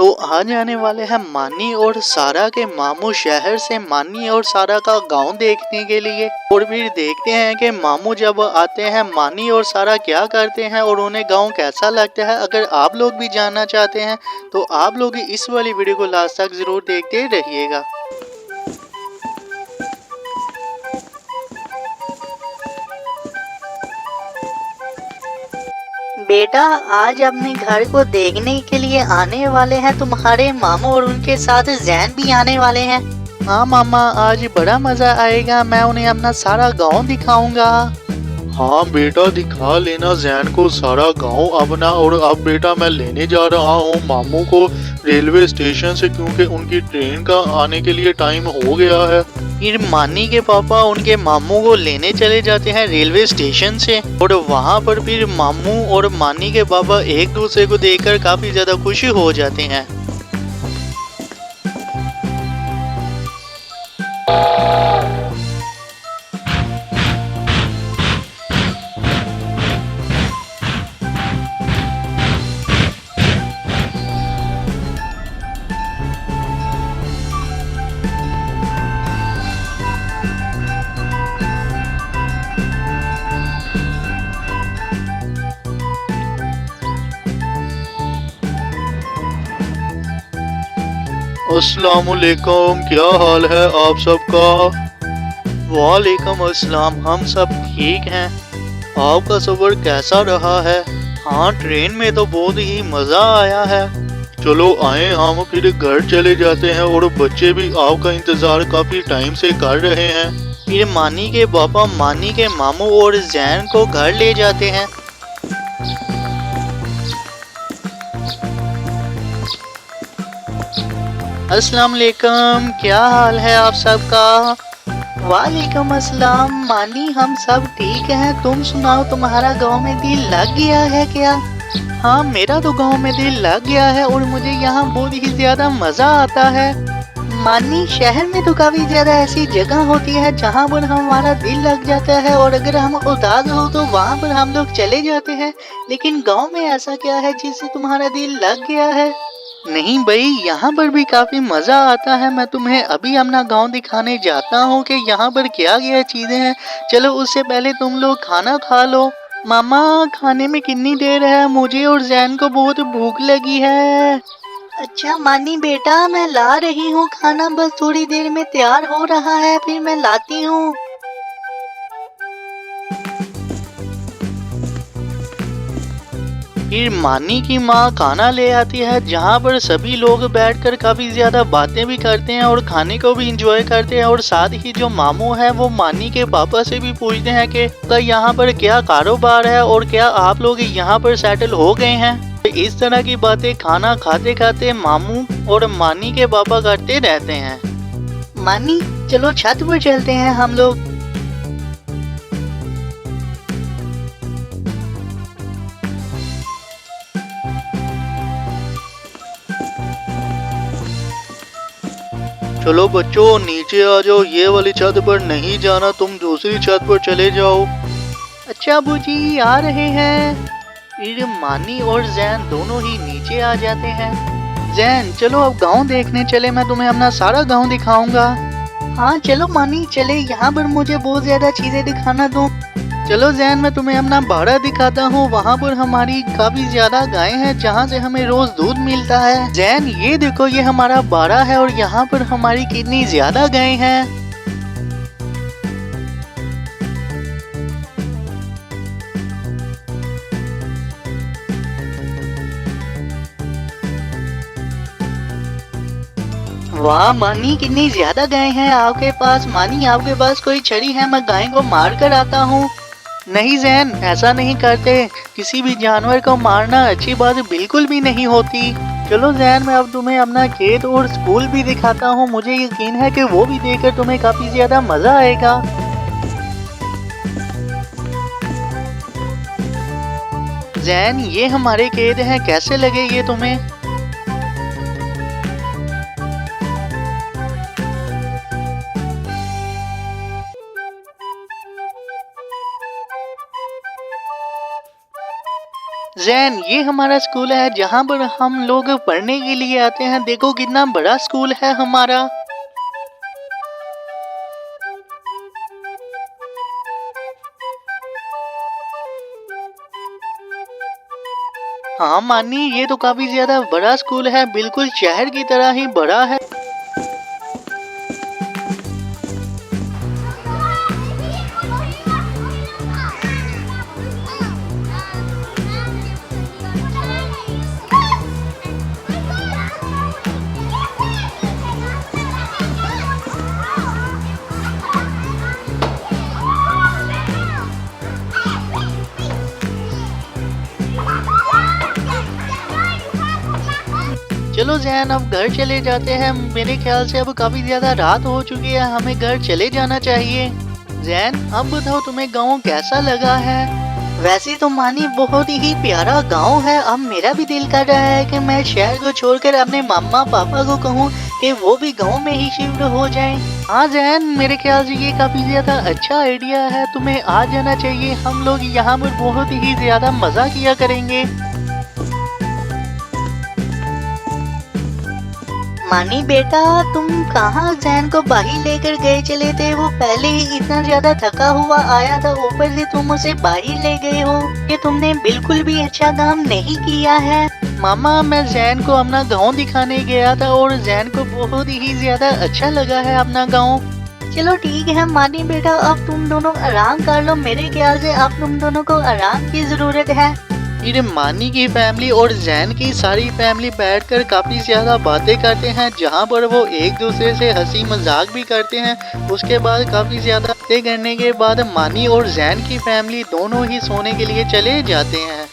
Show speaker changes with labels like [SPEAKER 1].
[SPEAKER 1] तो आज आने वाले हैं मानी और सारा के मामू शहर से मानी और सारा का गांव देखने के लिए। और फिर देखते हैं कि मामू जब आते हैं मानी और सारा क्या करते हैं और उन्हें गांव कैसा लगता है। अगर आप लोग भी जानना चाहते हैं तो आप लोग इस वाली वीडियो को लास्ट तक जरूर देखते रहिएगा।
[SPEAKER 2] बेटा, आज अपने घर को देखने के लिए आने वाले हैं तुम्हारे मामू और उनके साथ जैन भी आने वाले हैं।
[SPEAKER 1] हाँ मामा, आज बड़ा मजा आएगा। मैं उन्हें अपना सारा गांव दिखाऊंगा। हाँ बेटा, दिखा लेना जैन को सारा गांव अपना। और अब बेटा मैं लेने जा रहा हूँ मामू को रेलवे स्टेशन से, क्योंकि उनकी ट्रेन का आने के लिए टाइम हो गया है। फिर मानी के पापा उनके मामू को लेने चले जाते हैं रेलवे स्टेशन से। और वहाँ पर फिर मामू और मानी के पापा एक दूसरे को देखकर काफी ज्यादा खुशी हो जाते हैं। अस्सलामुअलैकुम, क्या हाल है आप सबका? वालेकुम अस्सलाम, हम सब ठीक हैं। आपका सफर कैसा रहा है? हाँ, ट्रेन में तो बहुत ही मजा आया है। चलो आए हम फिर घर चले जाते हैं, और बच्चे भी आपका इंतजार काफी टाइम से कर रहे हैं। फिर मानी के पापा मानी के मामू और जैन को घर ले जाते हैं। अस्सलाम वालेकुम, क्या हाल है आप सबका?
[SPEAKER 2] वालेकुम अस्सलाम मानी, हम सब ठीक हैं। तुम सुनाओ, तुम्हारा गांव में दिल लग गया है क्या?
[SPEAKER 1] हाँ, मेरा तो गांव में दिल लग गया है और मुझे यहाँ बहुत ही ज्यादा मजा आता है।
[SPEAKER 2] मानी, शहर में तो काफी ज्यादा ऐसी जगह होती है जहाँ पर हमारा दिल लग जाता है, और अगर हम उदास हो तो वहाँ पर हम लोग चले जाते हैं। लेकिन गांव में ऐसा क्या है जिससे तुम्हारा दिल लग गया है?
[SPEAKER 1] नहीं भाई, यहाँ पर भी काफी मजा आता है। मैं तुम्हें अभी अपना गांव दिखाने जाता हूँ कि यहाँ पर क्या क्या चीजें हैं। चलो उससे पहले तुम लोग खाना खा लो। मामा, खाने में कितनी देर है? मुझे और जैन को बहुत भूख लगी है।
[SPEAKER 2] अच्छा मानी बेटा, मैं ला रही हूँ खाना, बस थोड़ी देर में तैयार हो रहा है, फिर मैं लाती हूँ।
[SPEAKER 1] फिर मानी की माँ खाना ले आती है, जहाँ पर सभी लोग बैठकर काफी ज्यादा बातें भी करते हैं और खाने को भी एंजॉय करते हैं। और साथ ही जो मामू है वो मानी के पापा से भी पूछते हैं कि यहाँ पर क्या कारोबार है और क्या आप लोग यहाँ पर सेटल हो गए हैं। इस तरह की बातें खाना खाते खाते मामू और मानी के पापा करते रहते हैं।
[SPEAKER 2] मानी, चलो छत पर चलते हैं हम लोग।
[SPEAKER 1] चलो बच्चों, नीचे आ जाओ। ये वाली छत पर नहीं जाना, तुम दूसरी छत पर चले जाओ। अच्छा अबूजी, आ रहे हैं। फिर मानी और जैन दोनों ही नीचे आ जाते हैं। जैन, चलो अब गांव देखने चले, मैं तुम्हें अपना सारा गांव दिखाऊंगा।
[SPEAKER 2] हाँ चलो मानी चले, यहाँ पर मुझे बहुत ज्यादा चीजें दिखाना दो।
[SPEAKER 1] चलो जैन, मैं तुम्हें अपना बाड़ा दिखाता हूँ। वहाँ पर हमारी काफी ज्यादा गायें हैं, जहाँ से हमें रोज दूध मिलता है। जैन, ये देखो, ये हमारा बाड़ा है और यहाँ पर हमारी कितनी ज्यादा गायें हैं।
[SPEAKER 2] वाह मानी, कितनी ज्यादा गाय हैं आपके पास। मानी, आपके पास कोई छड़ी है? मैं गाय को मार कर आता हूँ।
[SPEAKER 1] नहीं जैन, ऐसा नहीं करते। किसी भी जानवर को मारना अच्छी बात बिल्कुल भी नहीं होती। चलो जैन, मैं अब तुम्हें अपना खेत और स्कूल भी दिखाता हूँ। मुझे यकीन है कि वो भी देखकर तुम्हें काफी ज्यादा मजा आएगा। जैन, ये हमारे खेत हैं, कैसे लगे ये तुम्हें?
[SPEAKER 2] जैन, ये हमारा स्कूल है जहाँ पर हम लोग पढ़ने के लिए आते हैं। देखो कितना बड़ा स्कूल है हमारा। हाँ मानी, ये तो काफी ज्यादा बड़ा स्कूल है, बिल्कुल शहर की तरह ही बड़ा है। चलो जैन, अब घर चले जाते हैं। मेरे ख्याल से अब काफी ज्यादा रात हो चुकी है, हमें घर चले जाना चाहिए। जैन, अब बताओ तुम्हें गांव कैसा लगा है? वैसे तो मानी बहुत ही प्यारा गांव है। अब मेरा भी दिल कर रहा है कि मैं शहर को छोड़कर अपने मम्मा पापा को कहूँ कि वो भी गांव में ही शिफ्ट हो जाएं। हाँ जैन, मेरे ख्याल से ये काफी ज्यादा अच्छा आइडिया है, तुम्हें आ जाना चाहिए। हम लोग यहाँ पर बहुत ही ज्यादा मजा किया करेंगे। मानी बेटा, तुम कहाँ जैन को बाहर लेकर गए चले थे? वो पहले ही इतना ज्यादा थका हुआ आया था, ऊपर से तुम उसे बाहर ले गए हो। कि तुमने बिल्कुल भी अच्छा काम नहीं किया है। मामा, मैं जैन को अपना गांव दिखाने गया था और जैन को बहुत ही ज्यादा अच्छा लगा है अपना गांव। चलो ठीक है मानी बेटा, अब तुम दोनों आराम कर लो। मेरे ख्याल से अब तुम दोनों को आराम की जरूरत है। फिर मानी की फैमिली और जैन की सारी फैमिली बैठकर काफी ज्यादा बातें करते हैं, जहां पर वो एक दूसरे से हंसी मजाक भी करते हैं। उसके बाद काफी ज्यादा बातें करने के बाद मानी और जैन की फैमिली दोनों ही सोने के लिए चले जाते हैं।